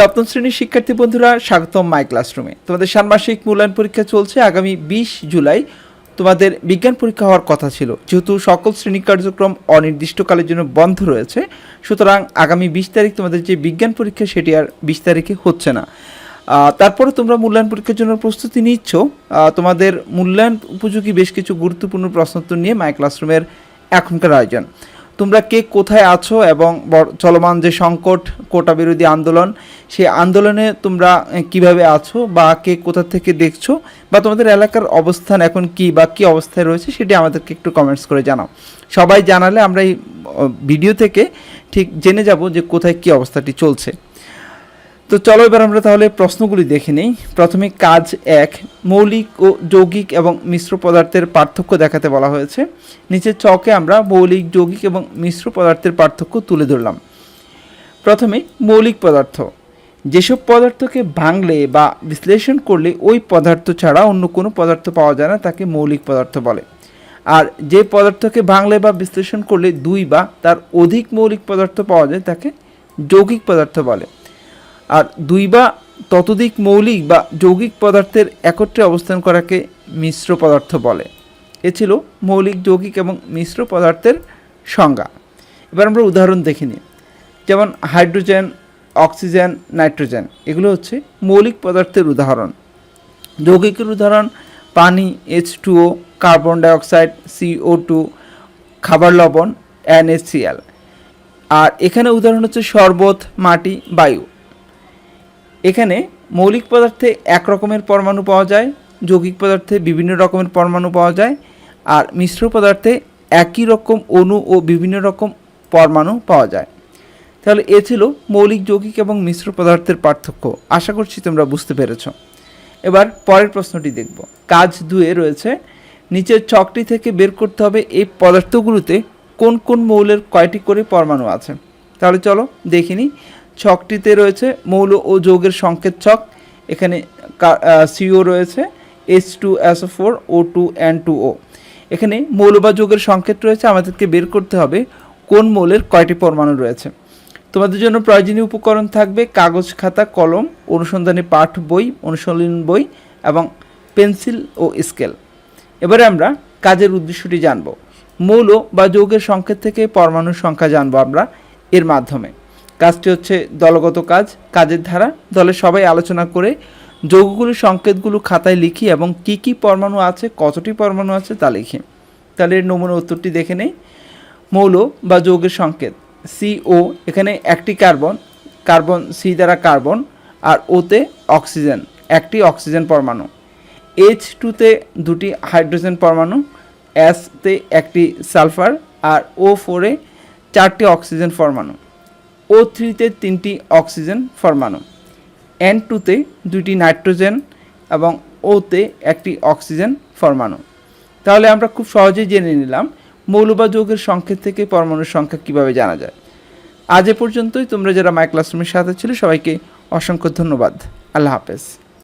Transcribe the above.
সপ্তম শ্রেণীর শিক্ষার্থী বন্ধুরা, স্বাগতম মাই ক্লাসরুমে। তোমাদের ষান্মাসিক মূল্যায়ন পরীক্ষা চলছে। আগামী 20 জুলাই তোমাদের বিজ্ঞান পরীক্ষা হওয়ার কথা ছিল। যেহেতু সকল শ্রেণী কার্যক্রম অনির্দিষ্টকালের জন্য বন্ধ রয়েছে, সুতরাং আগামী 20 তারিখ তোমাদের যে বিজ্ঞান পরীক্ষা সেটি আর 20 তারিখে হচ্ছে না। তারপরে তোমরা মূল্যায়ন পরীক্ষার জন্য প্রস্তুতি নিচ্ছ। তোমাদের মূল্যায়ন উপযোগী বেশ কিছু গুরুত্বপূর্ণ প্রশ্নোত্তর নিয়ে মাই ক্লাসরুমের এখনকার আয়োজন। তোমরা কে কোথায় আছো এবং চলমান যে সংকট, কোটা বিরোধী আন্দোলন, সেই আন্দোলনে তোমরা কিভাবে আছো বা কে কোথা থেকে দেখছো, বা তোমাদের এলাকার অবস্থান এখন কি বা কী অবস্থায় রয়েছে সেটি আমাদেরকে একটু কমেন্টস করে জানাও। সবাই জানালে আমরা এই ভিডিও থেকে ঠিক জেনে যাব যে কোথায় কী অবস্থাটি চলছে। তো চলো এবার আমরা তাহলে প্রশ্নগুলি দেখে নিই। প্রথমে কাজ 1, মৌলিক ও যৌগিক এবং মিশ্র পদার্থের পার্থক্য দেখাতে বলা হয়েছে। নিচের চকে আমরা মৌলিক, যৌগিক এবং মিশ্র পদার্থের পার্থক্য তুলে ধরলাম। প্রথমে মৌলিক পদার্থ। যেসব পদার্থকে ভাঙলে বা বিশ্লেষণ করলে ওই পদার্থ ছাড়া অন্য কোনো পদার্থ পাওয়া যায় না তাকে মৌলিক পদার্থ বলে। আর যে পদার্থকে ভাঙলে বা বিশ্লেষণ করলে 2 বা তার অধিক মৌলিক পদার্থ পাওয়া যায় তাকে যৌগিক পদার্থ বলে। আর 2 বা ততোধিক মৌলিক বা যৌগিক পদার্থের একত্রে অবস্থান করাকে মিশ্র পদার্থ বলে। এ ছিল মৌলিক, যৌগিক এবং মিশ্র পদার্থের সংজ্ঞা। এবার আমরা উদাহরণ দেখে নিই। যেমন হাইড্রোজেন, অক্সিজেন, নাইট্রোজেন, এগুলো হচ্ছে মৌলিক পদার্থের উদাহরণ। যৌগিকের উদাহরণ পানি, H2O, কার্বন ডাইঅক্সাইড, CO2, খাবার লবণ, NaCl। আর এখানে উদাহরণ হচ্ছে শরবত, মাটি, বায়ু। এখানে মৌলিক পদার্থে এক রকমের পরমাণু পাওয়া যায়, যৌগিক পদার্থে বিভিন্ন রকমের পরমাণু পাওয়া যায়, আর মিশ্র পদার্থে একই রকম অণু ও বিভিন্ন রকম পরমাণু পাওয়া যায়। তাহলে এ ছিল মৌলিক, যৌগিক এবং মিশ্র পদার্থের পার্থক্য। আশা করছি তোমরা বুঝতে পেরেছ। এবার পরের প্রশ্নটি দেখব। কাজ 2 রয়েছে, নিচের ছকটি থেকে বের করতে হবে এই পদার্থগুলোতে কোন কোন মৌলের কয়টি করে পরমাণু আছে। তাহলে চলো দেখিনি। ছকটিতে রয়েছে মৌল ও যৌগের সংকেত ছক। এখানে CO রয়েছে, H2SO4, O2, N2O। এখানে মৌল বা যৌগের সংকেত রয়েছে, আমাদেরকে বের করতে হবে কোন মৌলের কয়টি পরমাণু রয়েছে। তোমাদের জন্য প্রয়োজনীয় উপকরণ থাকবে কাগজ, খাতা, কলম, অনুসন্ধানী পাঠ বই, অনুশীলন বই এবং পেন্সিল ও স্কেল। এবারে আমরা কাজের উদ্দেশ্যটি জানব। মৌল বা যৌগের সংকেত থেকে পরমাণুর সংখ্যা জানবো আমরা এর মাধ্যমে। কাজটি হচ্ছে দলগত কাজ। কাজের ধারা: দলে সবাই আলোচনা করে যৌগগুলির সংকেতগুলো খাতায় লিখি এবং কি কি পরমাণু আছে, কতটি পরমাণু আছে তা লিখি। তাহলে এর নমুনা উত্তরটি দেখে নেই। মৌল বা যৌগের সংকেত CO, এখানে একটি কার্বন, কার্বন C দ্বারা কার্বন, আর ওতে অক্সিজেন, একটি অক্সিজেন পরমাণু। H2তে 2টি হাইড্রোজেন পরমাণু, Sতে একটি সালফার, আর O4-এ 4টি অক্সিজেন পরমাণু, O3-তে 3টি অক্সিজেন পরমাণু, N2-তে 2টি নাইট্রোজেন এবং Oতে একটি অক্সিজেন পরমাণু। তাহলে আমরা খুব সহজেই জেনে নিলাম মৌল বা যৌগের সংকেত থেকে পরমাণুর সংখ্যা কীভাবে জানা যায়। আজ এ পর্যন্তই। তোমরা যারা মাই ক্লাসরুমের সাথে ছিল সবাইকে অসংখ্য ধন্যবাদ। আল্লাহ হাফেজ।